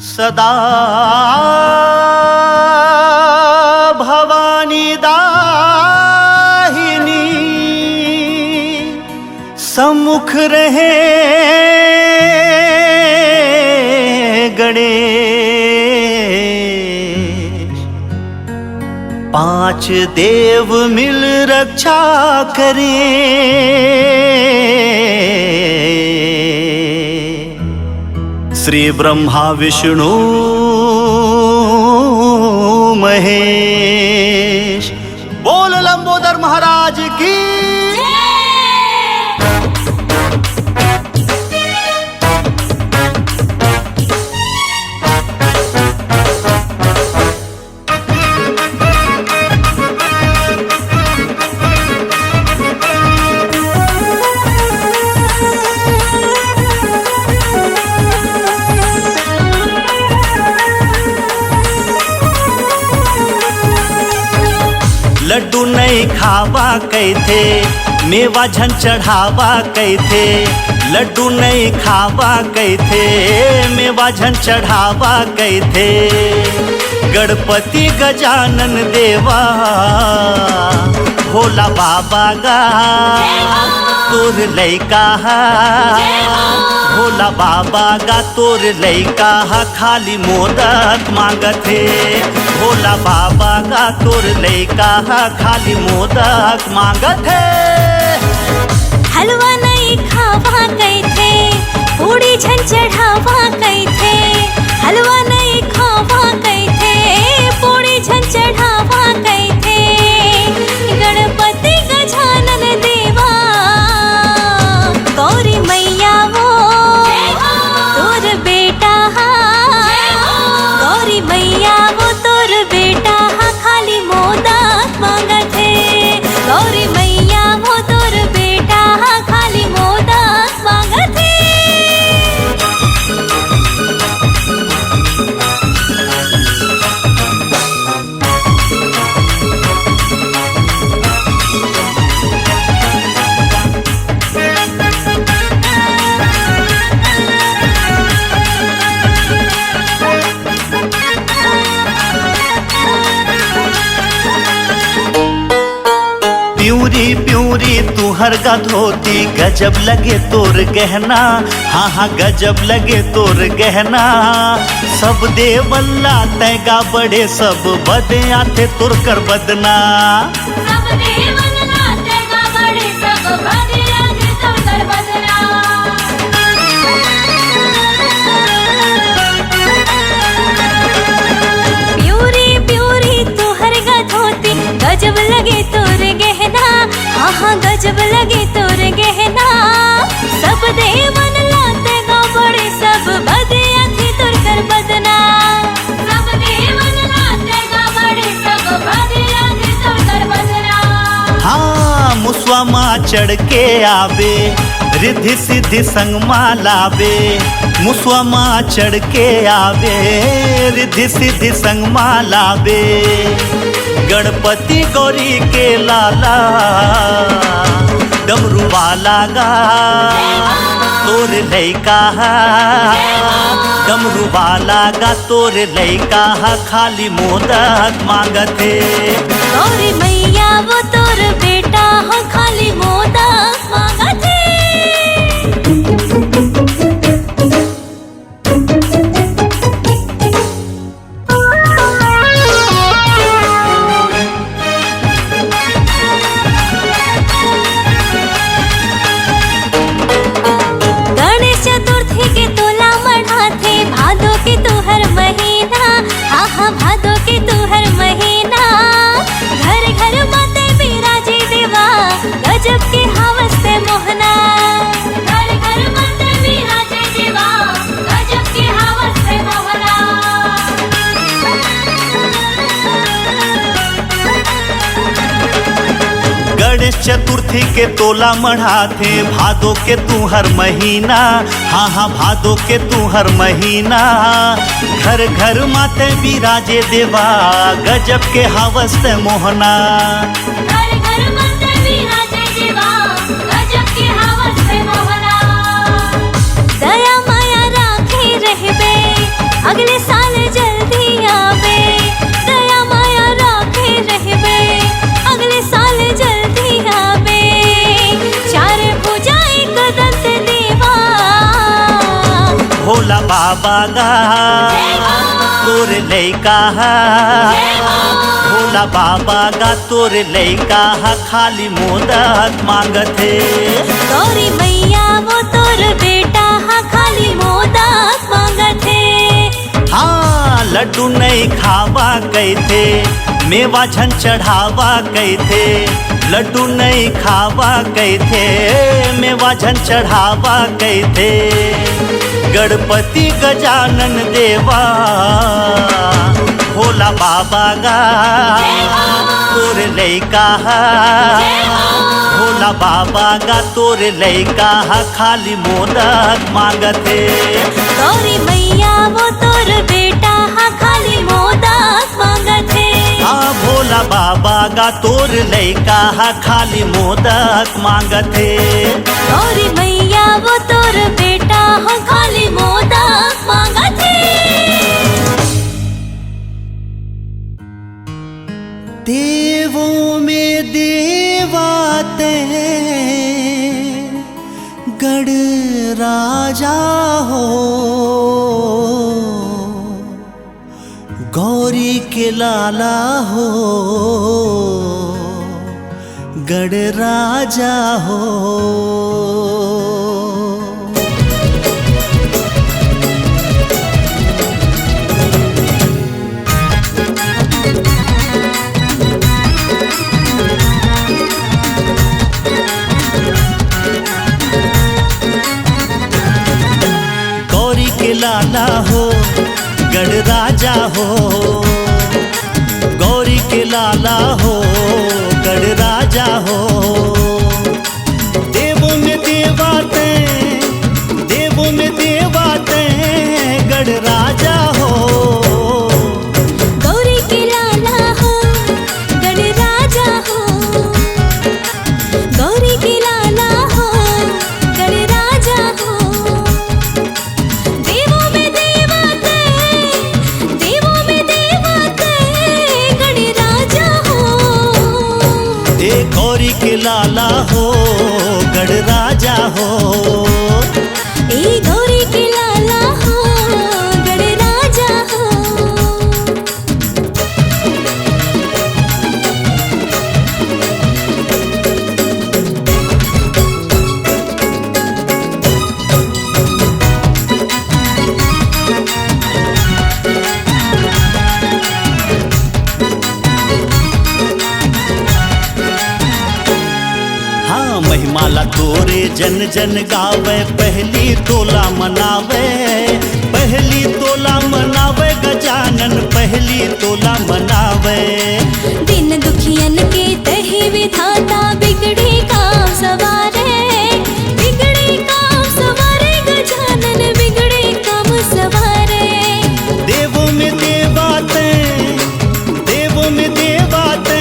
सदा भवानी दाहिनी सम्मुख रहे गणेश। पांच देव मिल रक्षा करें, श्री ब्रह्मा विष्णु महेश। बोल लंबोदर महाराज की। लड्डू नहीं खावा कैथे, मेवा झन चढ़ावा कैथे। लड्डू नहीं खावा कैथे, मेवा झन चढ़ावा कैथे। गणपति गजानन देवा भोला बाबा गा तोर लैका, भोला बाबा गा तोर लैका खाली मोदक मांगथे। भोला बाबा गा तोर लैका खाली मोदक मांगथे। हलवा नहीं खावा कैथे, पूड़ी झन चढ़ावा कैथे। हलवा नहीं खावा कैथे, पूड़ी झन चढ़ावा कैथे। गणपति गजानन देवा गौरी मैया वो तोर बेटा, गौरी मैया वो तोर बेटा खाली मोदक मांगथे। गौरी मैया वो तोर बेटा खाली मोदक मांगथे। प्यूरी प्यूरी तुहर गा धोती, गजब लगे तोर गहना। हाँ हाँ गजब लगे तोर गहना। सब देवल्ला तैगा बड़े सब बदे आते तुर कर बदना। सब देवल्ला तैगा बड़े सब बदे आते तुर कर बदना। प्यूरी प्यूरी तुहर गा धोती, गजब लगे तोर गहना। हाँ हाँ गजब लगे तोर गहना। सब देवन लाते गा बड़े सब बदे आते तुर कर बदना। सब देवन लाते गा बड़े सब बदे आते तुर कर बदना। हाँ मुसवा माँ चढ़ के आवे, रिद्धि सिद्धि संग माँ लावे। मुसवा माँ चढ़ के आवे, रिद्धि सिद्धि संग माँ लावे। गणपति गौरी के लाला डमरू वाला गा तोर लैका। डमरू वाला गा तोर लैका खाली मोदक मांगथे। गौरी मैया वो तोर बेटा हो खाली मोदक मांगथे। भादो के तू हर महीना, हाँ हाँ भादो के तू हर महीना। घर घर माते बिराजे देवा, गजब के हवस से मोहना। घर घर माते बिराजे देवा, गजब के हवस से मोहना। गणेश चतुर्थी के तोला मढ़ाथे, भादो के तू हर महीना। हाँ हाँ भादो के तू हर महीना। घर घर माते बिराजे देवा, गजब के हवस से मोहना। घर घर माते बिराजे देवा, गजब के हवस से मोहना। दया माया राखे रहबे, अगले बाबा गा तोर लैका भोला बाबा गा तोर लैका खाली मोदक मांगत है। गौरी मैया वो तोर बेटा खाली मोदक मांगत है। हाँ लड्डू नहीं खावा कैथे मेवा झन चढ़ावा कैथे लड्डू नहीं खावा कैथे मेवा झन चढ़ावा कैथे गणपति गजानन देवा भोला बाबा गा तोर लैका भोला बाबा गा तोर लैका खाली मोदक मांगत है। गौरी मैया वो तोर बेटा खाली मोदक मांगत है। हाँ भोला बाबा गा तोर लैका खाली मोदक मांगत है। गौरी मैया वो तोर बेटा खाली मोदक मांगत है। देवों में देवाते गढ़ राजा हो गौरी के लाला हो गढ़ राजा हो। गौरी के लाला हो गढ़ राजा हो गौरी के लाला हो गढ़ राजा हो। देवों में देवाते गढ़ राजा हो गौरी के लाला हो गढ़ राजा हो गौरी के लाला हो गढ़ राजा हो। देवों में देवाते गढ़ राजा हो। गौरी के लाला हो गढ़ राजा हो ए गौरी के लाला हो गढ़ राजा हो। हाँ महिमाला तोरे जन जन गावे पहली तोला मनावे गजानन पहली तोला मनावे। दिन दुखियन के तही विधाता बिगड़े काम सवारे गजानन बिगड़े काम सवारे। देवों में देवाते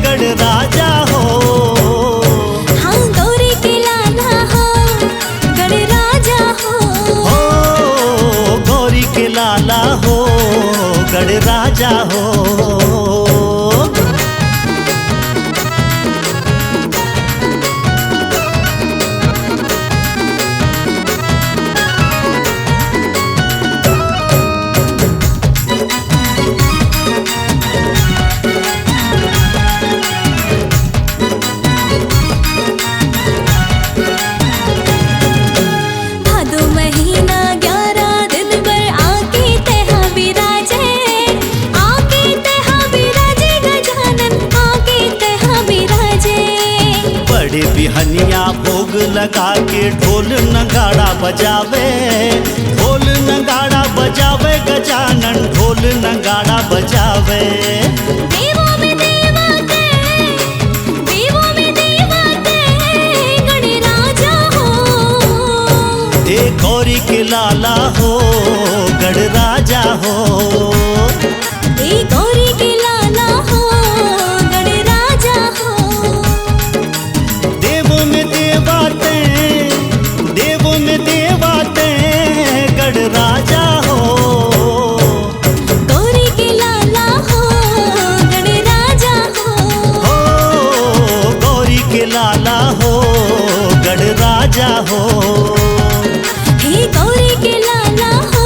गढ़ राजा हो। हाँ गौरी के लाला हो गढ़ राजा हो गौरी के लाला हो गढ़ राजा हो। भादो महीना 11 दिन भर आके तेहा विराजे गजानन आके तेहा विराजे। बड़े बिहनिया भोग लगा के ढोल नगाड़ा बजावे गजानन ढोल नगाड़ा बजावे। देवों में देवाते गढ़ राजा हो। गौरी के लाला हो गढ़ राजा हो ए गौरी के लाला हो गढ़ राजा हो। देवों में देवाते गढ़ राजा हो गौरी के लाला हो गढ़ राजा हो गौरी के लाला हो गढ़ राजा हो। हे गौरी के लाला हो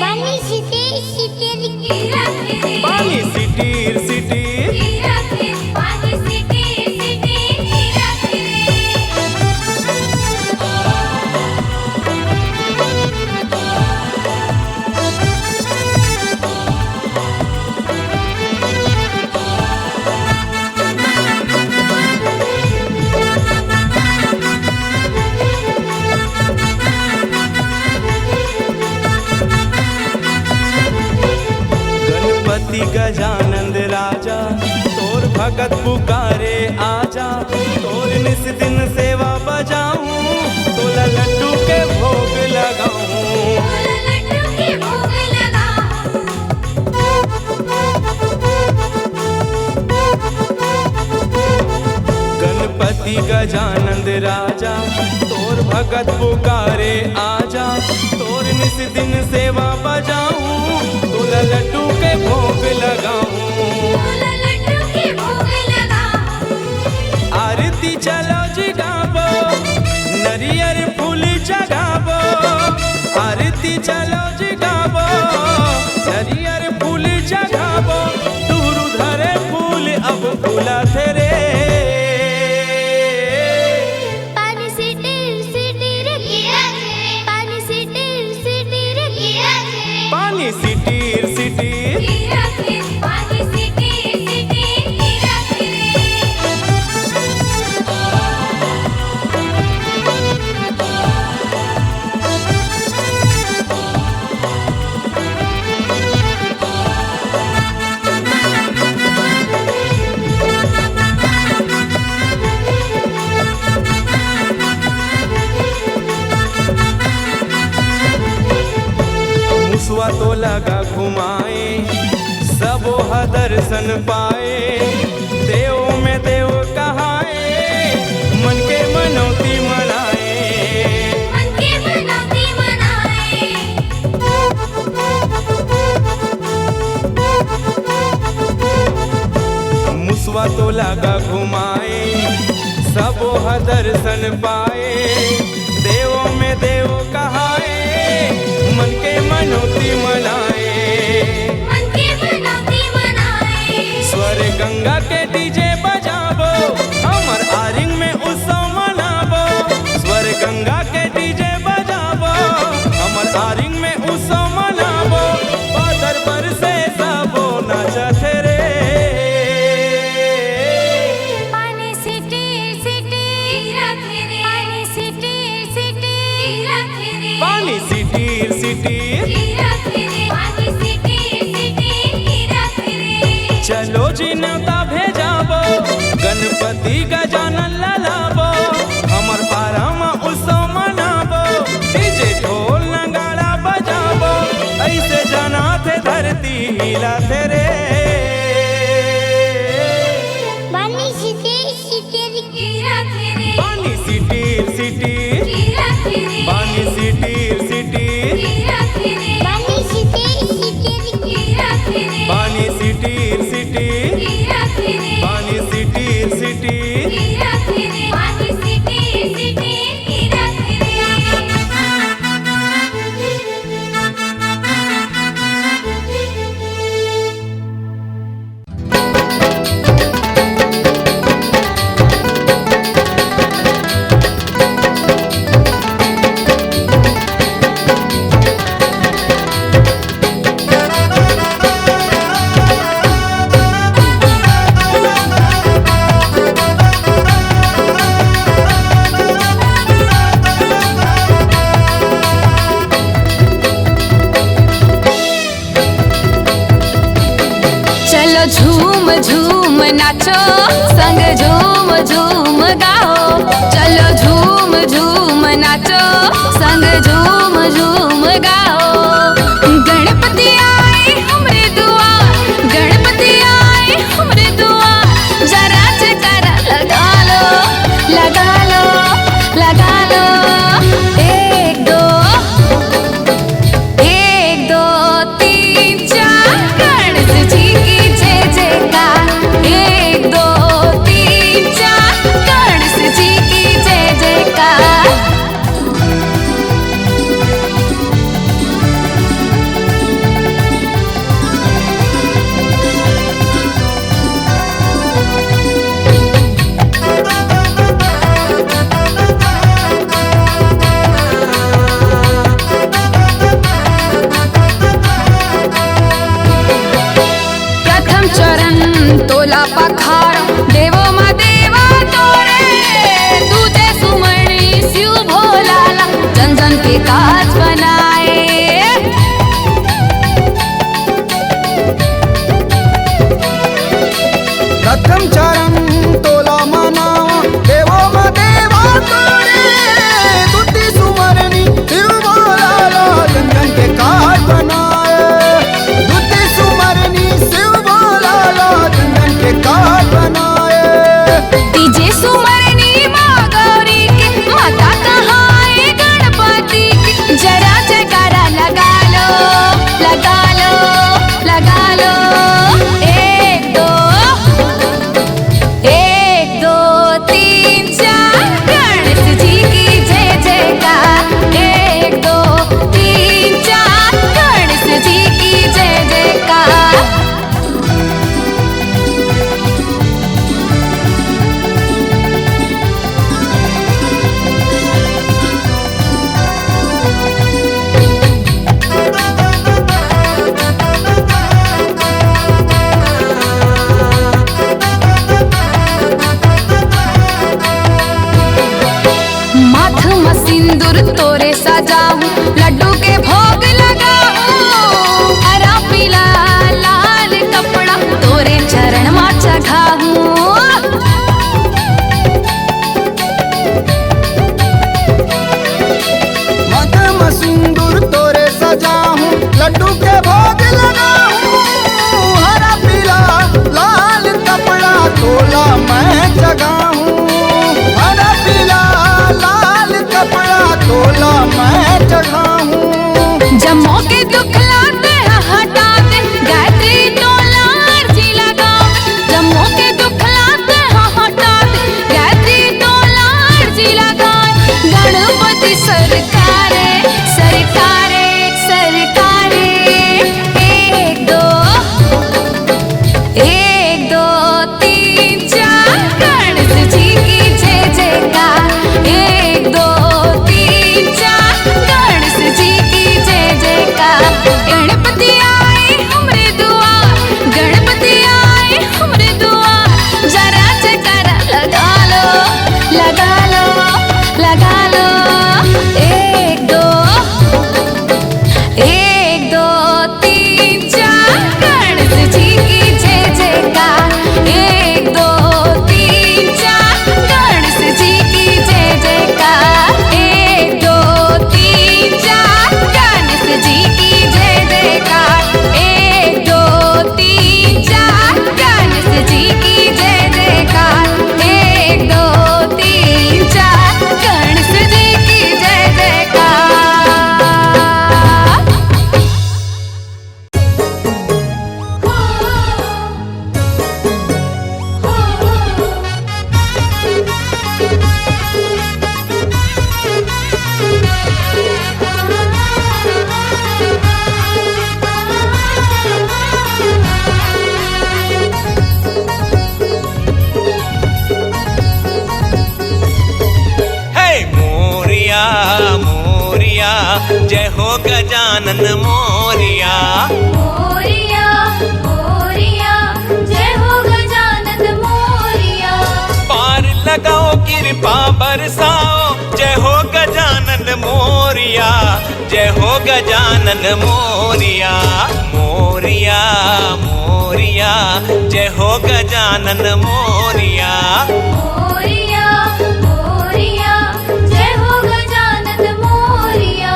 पानी सिटीर सिटीर कीरा खेरे पानी सिटीर सिटीर कीरा खेरे पानी सिटीर सिटीर कीरा खेरे गणपति गजानंद राजा तोर भगत पुकारे आजा तोर निस दिन सेवा बजाऊं तोला लड्डू के भोग लगाऊं लड्डू के भोग लगाऊं गणपति गजानंद राजा तोर भगत पुकारे आजा तोर निस दिन सेवा बजाऊं तोला लड्डू के भोग लगाऊं लड्डू के भोग लगाऊं आरती चलो जी गाबो नरियर फूल जगाबो आरती चलो जी गाबो नरियर फूल जगाबो दूर धरे फूल अब फूला तेरे पानी सिटीर सिटीर कीरा खेरे पानी सिटीर सिटीर कीरा खेरे पानी सिटीर सिटीर कीरा खेरे पानी सिटीर सिटीर कीरा खेरे मुसवा तो लगा घुमाए सबो ह दर्शन पाए देव में देव कहाए मन के मनौती मनाए मन के मनौती मनाए मुसवा तो लगा घुमाए सबो ह दर्शन पाए देव में देव कहाए मन के मनौती मनाए मन के मनौती मनाए स्वर गंगा के डीजे बजाबो हमर आरिंग में उत्सव मनाबो स्वर गंगा के डीजे बजाबो हमर आरिंग में उत्सव मनाबो बादर बरसे सबो नाचत रे पानी सिटीर सिटीर कीरा खेरे पानी सिटीर सिटीर कीरा खेरे पानी सिटीर सिटीर कीरा खेरे पानी सिटीर सिटीर कीरा खेरे चलो जी न्योता भेजाबो गणपति गजानन लालाबो हमर पारा में उत्सव मनाबो डीजे ढोल नगाड़ा बजाबो ऐसे जाना थे धरती हिला थे रे पानी सिटीर सिटीर कीरा खेरे पानी सिटीर सिटीर कीरा खेरे पानी सिटीर सिटीर कीरा खेरे पानी सिटीर सिटीर कीरा खेरे पानी सिटीर सिटीर कीरा खेरे पानी सिटीर सिटीर कीरा खेरे पानी सिटीर सिटीर कीरा खेरे चलो झूम झूम नाचो संग झूम झूम गाओ चलो झूम झूम नाचो संग झूम झूम गाओ गणपति आए हमरे दुआर गणपति आए हमरे दुआर जरा जयकारा लगा लो लगा लो लगा लो एक दो 3 4 गणेश जी की जय जयकार 1 2 3 4 गणेश जी की जय जयकार काज बनाए। प्रथम चरण तोला मनावा देवो म देवा तोरे, दूती सुमरनी शिव बोलाला जन के काज बनाए। दूती सुमरनी शिव बोलाला जन के काज बनाए। तीजे सुमरनी माँ गौरी के, माता कहाए गणपति की, जरा जयकारा लगा लो लगा लो लगा लो। एक दो 3 4 गणेश जी की जय जयकार। 1 2 3 4 गणेश जी की जय जयकार। माथ में सिंदूर तोरे सजाऊं, लड्डू के भोग लगाऊं, हरा पीला लाल कपड़ा तोरे चरण में चढ़ाऊं। मथ में सिंदूर तोरे सजाऊं, लड्डू के भोग लगाऊं, हरा पीला लाल कपड़ा तोला मैं जगाऊं। हरा पीला लाल कपड़ा तोला मैं चढ़ाऊं। जम्मो के दुख लाते हैं हटा दे, गायत्री तोला अर्जी लगाओ। जम्मो के दुख लाते हैं हटा दे, गायत्री तोला अर्जी लगाओ। गणपति सरकारे सरकारे सरकारे। 1 2 3 4 गणेश जी की जय जयकार। 1 2 3 4 गणेश जी की जय जयकार। गणपति आए हमरे दुआर, गणपति आए हमरे दुआर, जरा जयकारा लगा लो लगा लो लगा लो। 1 2 3 4 गणेश जी की जय जयकार। 1 2 3 4 गणेश जी की जय जयकार। 1 2 3 4 गणेश जी की जय जयकार। 1 2 3 4 गणेश जी की जय जयकार। 1 2 3 4 गणेश जी की जय जयकार। हे मोरिया मोरिया जय हो गजानन मोरिया। मोरिया मोरिया जय हो गजानन मोरिया। पार लगाओ कृपा बरसाओ, जय हो गजानन मोरिया। जय हो गजानन मोरिया। मोरिया मोरिया जय हो गजानन मोरिया। मोरिया मोरिया जय हो गजानन मोरिया।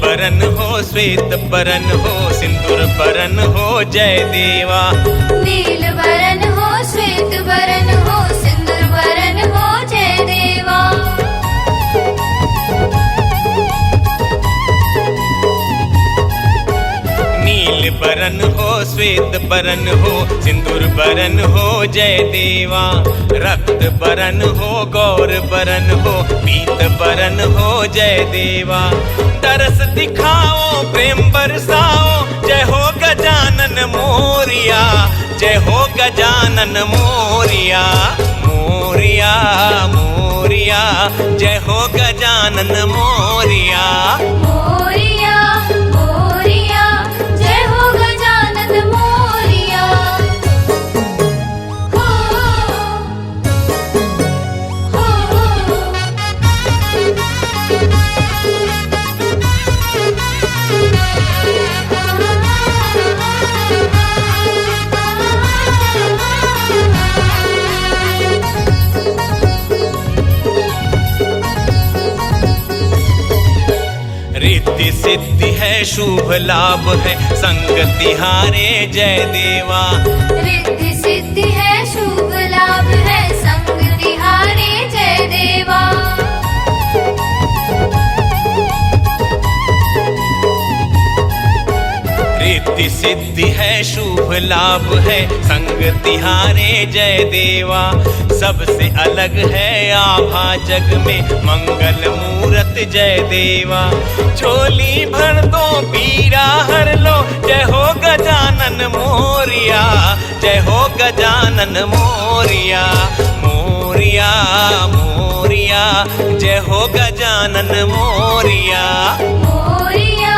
बरन हो श्वेत बरन हो सिंदूर बरन हो जय देवा। नील बरन हो श्वेत बरन हो सिंदूर बरन हो जय देवा। नील बरन हो श्वेत बरन हो सिंदूर बरन हो जय देवा रक्त बरन हो गौर बरन हो पीत बरन हो जय देवा तरस दिखाओ प्रेम बरसाओ जय हो गजानन मोरिया जय हो गजानन मोरिया मोरिया मोरिया जय हो गजानन मोरिया मोरिया मोरिया जय हो गजानन मोरिया हो रिद्धि सिद्धि है शुभ लाभ है संग तिहारे जय देवा रिद्धि सिद्धि है शुभ लाभ है संग तिहारे जय देवा रिद्धि सिद्धि है शुभ लाभ है संग तिहारे जय देवा सबसे अलग है आभा जग में मंगल मूरत जय देवा झोली भर दो पीरा हर लो जय हो गजानन मोरिया जय हो गजानन मोरिया मोरिया मोरिया जय हो गजानन मोरिया मोरिया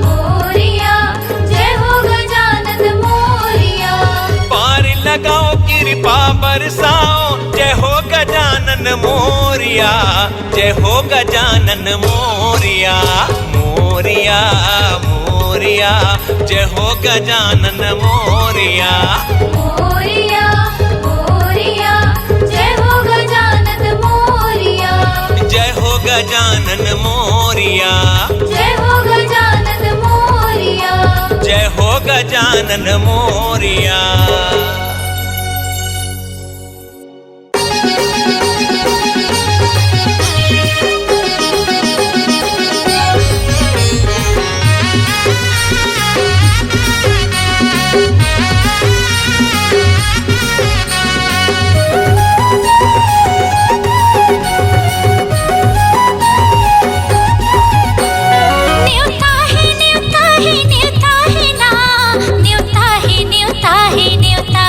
मोरिया जय हो गजानन मोरिया पार लगाओ कृपा बरसाओ जय हो गजानन मोरिया जय हो गजानन मोरिया मोरिया मोरिया जय हो गजानन मोरिया मोरिया मोरिया जय हो गजानन मोरिया जय हो गजानन मोरिया जय हो गजानन मोरिया जय हो गजानन मोरिया न्योता है ना न्योता है न्योता है न्योता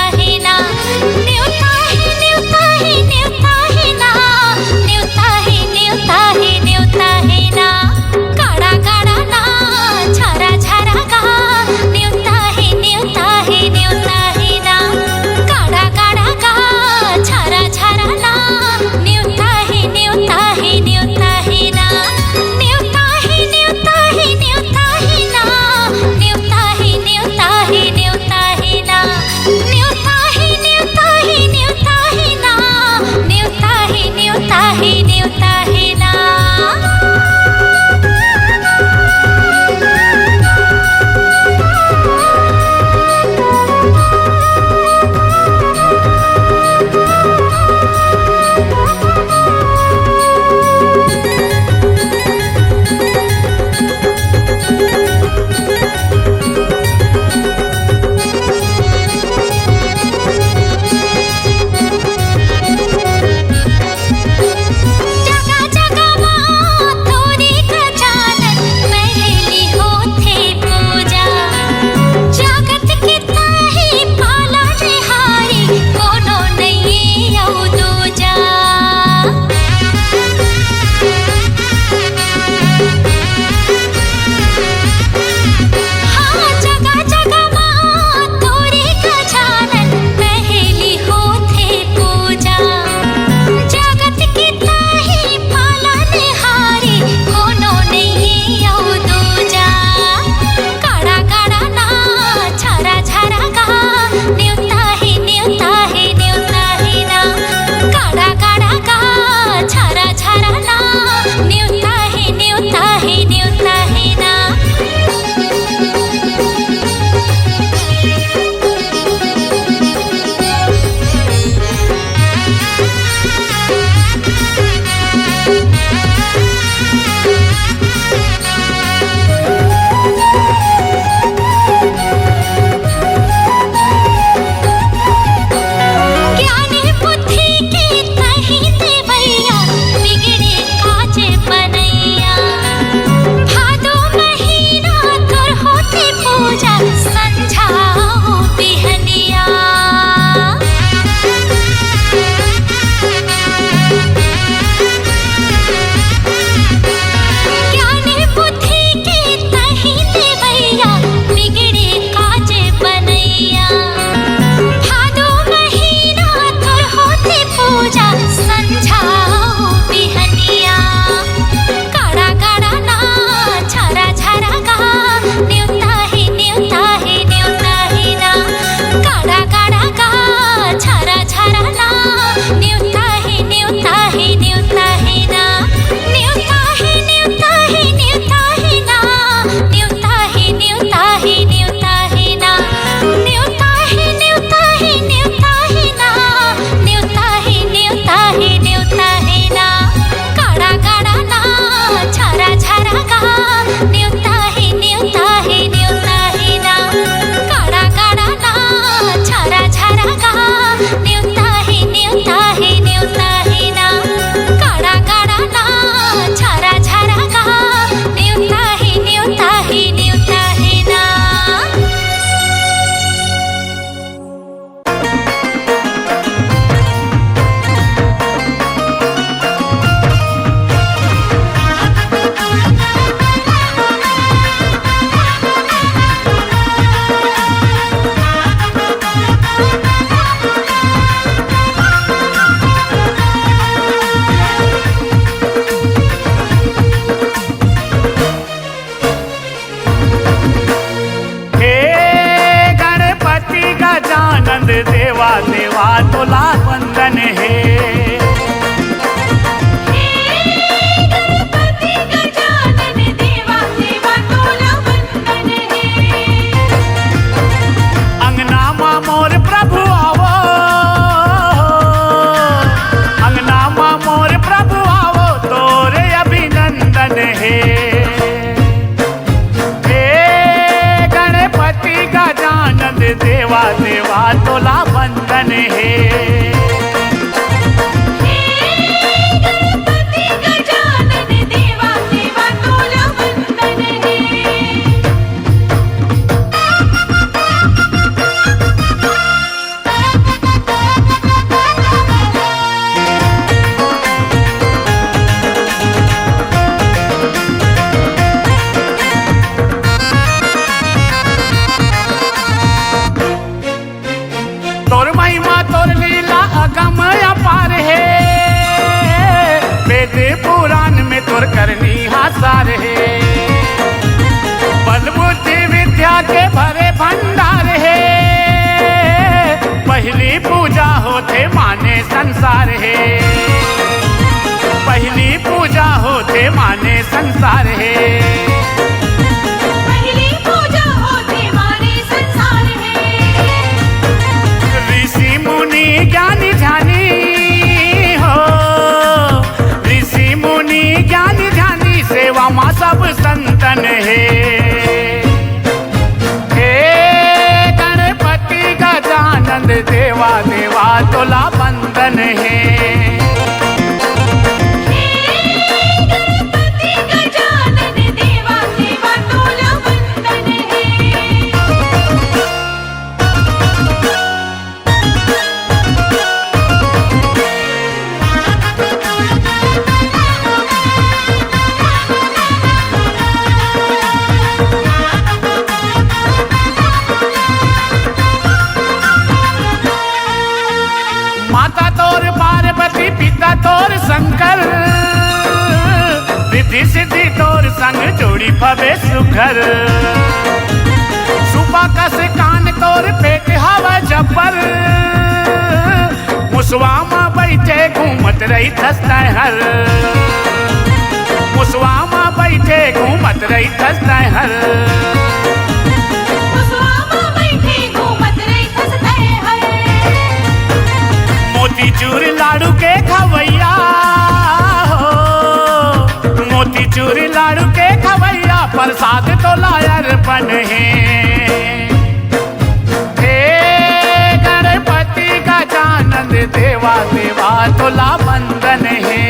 देवा देवा तोला बंधन है। गणपति गजानन देवा देवा तोला बंधन है। तोर महिमा तोर लीला अगम अपार है, वेद पुराण में तोर करनी हासार है। बल बुद्धि विद्या के भरे भंडार है, पहली पूजा होते माने संसार है। पहली पूजा होते माने संसार है। पहली पूजा होते माने संसार है। ऋषि मुनि ज्ञानी ध्यानी हो, ऋषि मुनि ज्ञानी ध्यानी सेवा माँ सब संतन है। हे गणपति गजानन देवा देवा तोला बंधन है। गणपति गजानन देवा देवा तोला बंधन है। माता तोर पार्वती पिता तोर शंकर, रिद्धि सिद्धि तोर संग जोड़ी भवे सुघर। सुबाकस कान तोर पेट हवा जबर, मुसवा में बैठे घूमत रही थसता हर। मुसवा में बैठे घूमत रही थसता हर। मुसवा बैठे घूमत रही थसता हर। मोतीचूर लाडू के खवैया हो, मोतीचूर लाडू के खवैया प्रसाद तो लायर बन है। हे गणपति गजानन देवा देवा तोला बंधन है।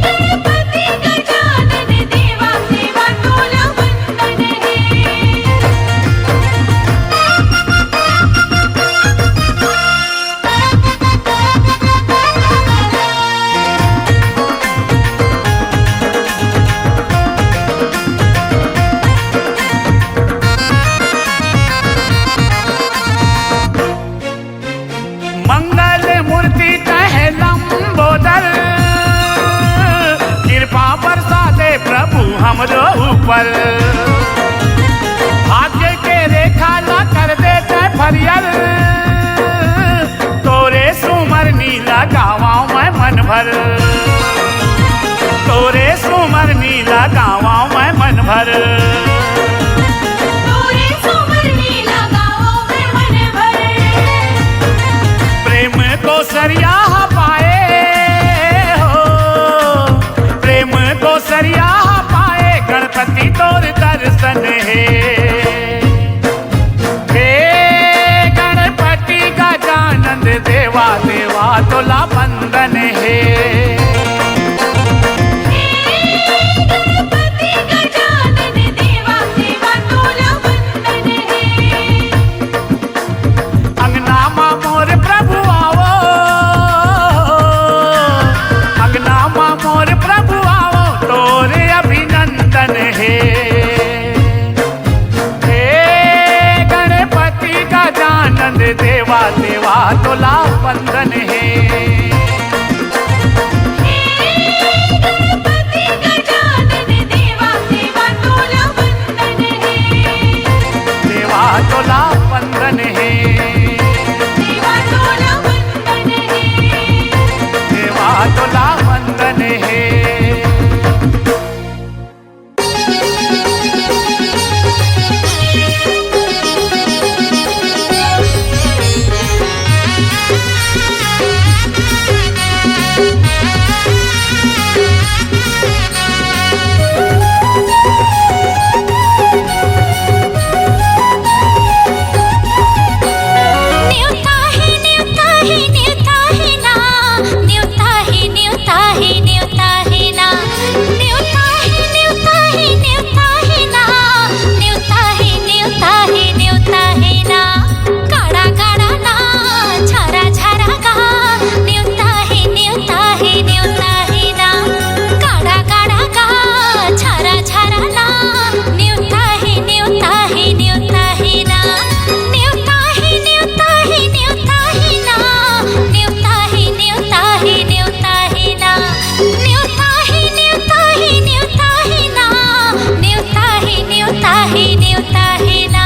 गणपति गजानन देवा देवा तोला बंधन है। मंगल मूर्ति कहे लंबोदर, कृपा बरसा दे प्रभु हमरो ऊपर। भाग्य के रेखा ला कर दे फरियर, तोरे सुमर नीला गावा मैं मन भर। तोरे सुमर नीला गावा मैं मन भर। तोरे सुमर नीला गाओ में मन भर। प्रेम को सरिया पाए हो, प्रेम को सरिया पाए गणपति तोर दर्शन है। हे गणपति गजानन देवा देवा तोला बंधन है। गणपति गजानन देवा देवा तोला बंधन है। अंगना माँ मोर प्रभु आवो, अंगना माँ मोर प्रभु आवो तोरे अभिनंदन है। हे गणपति गजानन देवा देवा तोला बंधन है। गणपति गजानन देवा देवा तोला बंधन है। देवा तोला बंधन है। देवा तोला बंधन है। देवा तोला बंधन है। न्योता है ना।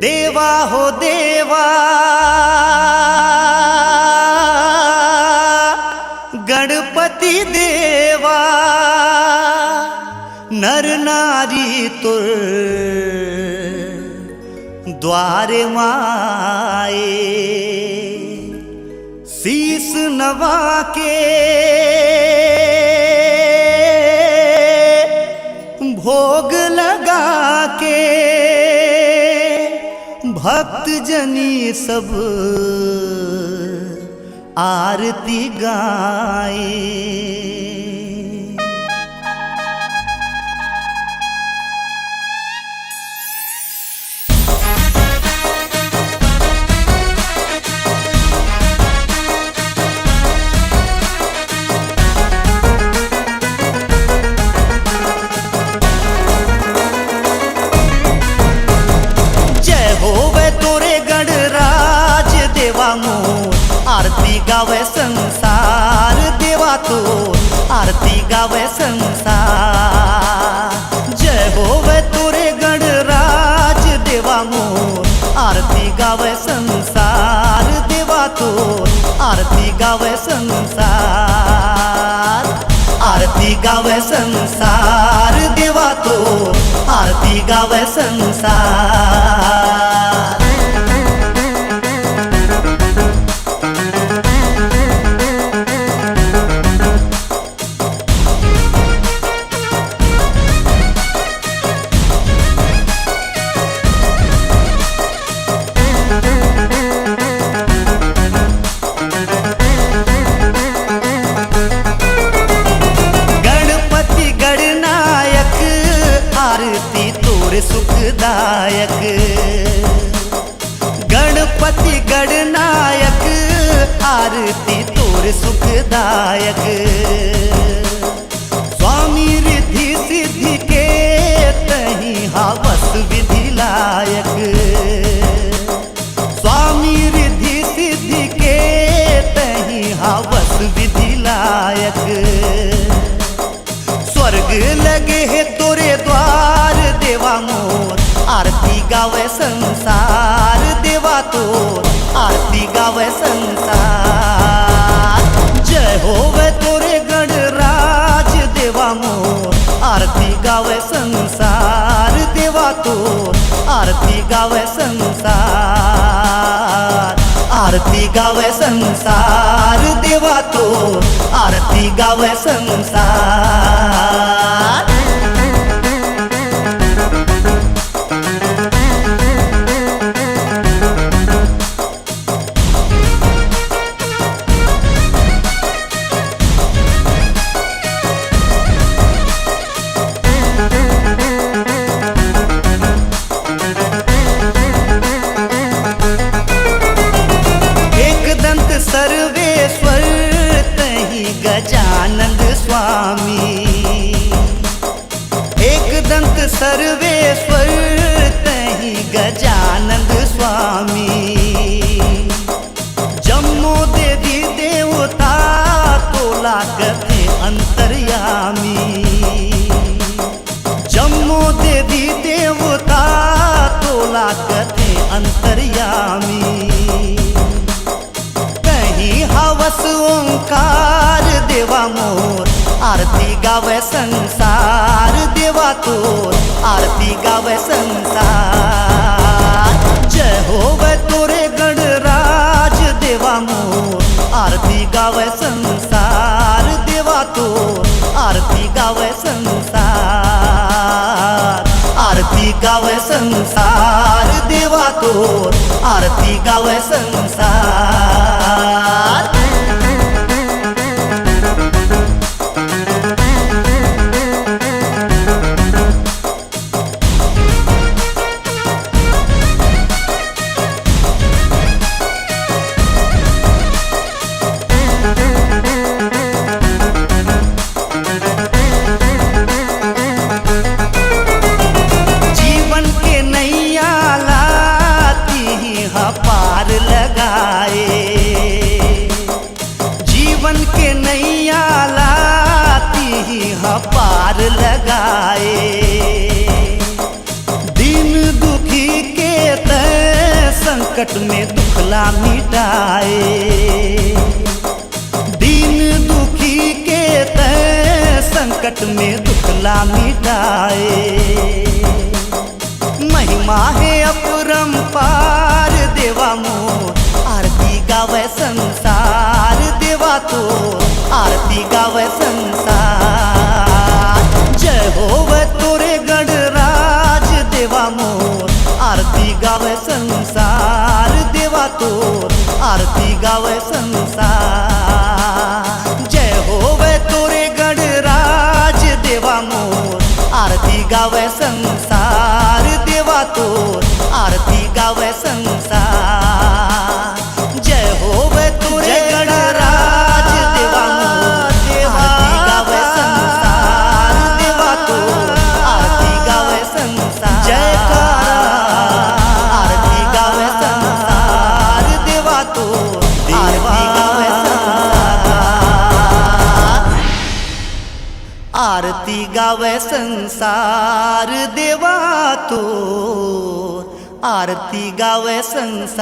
देवा हो देवा गणपति देवा नर नारी तुर द्वारे माए शीस नवा के भोग लगा के भक्त जनी सब आरती गाए। होवे तोरे गणराज देवा मोर आरती गावे संसार देवा तो आरती गावे संसार। जय होवे तोरे गणराज देवा मोर आरती गावे संसार देवा तो आरती गावे संसार। आरती गावे संसार देवा तो आरती गावे संसार। गणपति गणनायक आरती तोर सुखदायक स्वामी रिद्धि सिद्धि के तही हवस विधि लायक स्वामी रिद्धि सिद्धि के तही हवस विधि लायक स्वर्ग लगे है तोरे द्वार देवा मोर आरती गावे संसार देवा तोर आरती गावे संसार जय होवे तोरे गणराज देवा मोर आरती गावे संसार देवा तोर आरती गावे संसार आरती गावे संसार देवा तोर आरती गावे संसार सर्वेश्वर तही गजानंद स्वामी एक दंत सर्वेश्वर तही गजानंद स्वामी जम्मो देवी देवता तोला कथे अंतर्यामी जम्मो देवी देवता तोला कथे अंतर्यामी हवस ओंकार देवा मोर आरती गावे संसार देवा तोर आरती गावे संसार जय होवे तोरे गणराज देवा मोर आरती गावे संसार देवा तोर आरती गावे संसार आरती गावे संसार देवा तोर आरती गावे संसार पार लगाए जीवन के नैया लाती है पार लगाए दिन दुखी के तय संकट में दुखला मिटाए दिन दुखी के तय संकट में दुखला मिटाए महिमा है अपरंपार देवा मोर आरती गावे संसार देवा तोर आरती गावे संसार जय होवे तोरे गणराज देवा मोर आरती गावे संसार देवा तोर आरती गावे संसार जय होवे तोरे गणराज देवा मोर आरती गावे संसार देवा तोर आरती गावे संसार जय होवे तोरे गणराज देवा मोर आरती गावे संसार देवा तोर आरती गावे संसार जयकारा आरती गावे संसार देवा तोर आरती गावे संसार आरती गावे संसार देवा तोर आरती गावे संसार।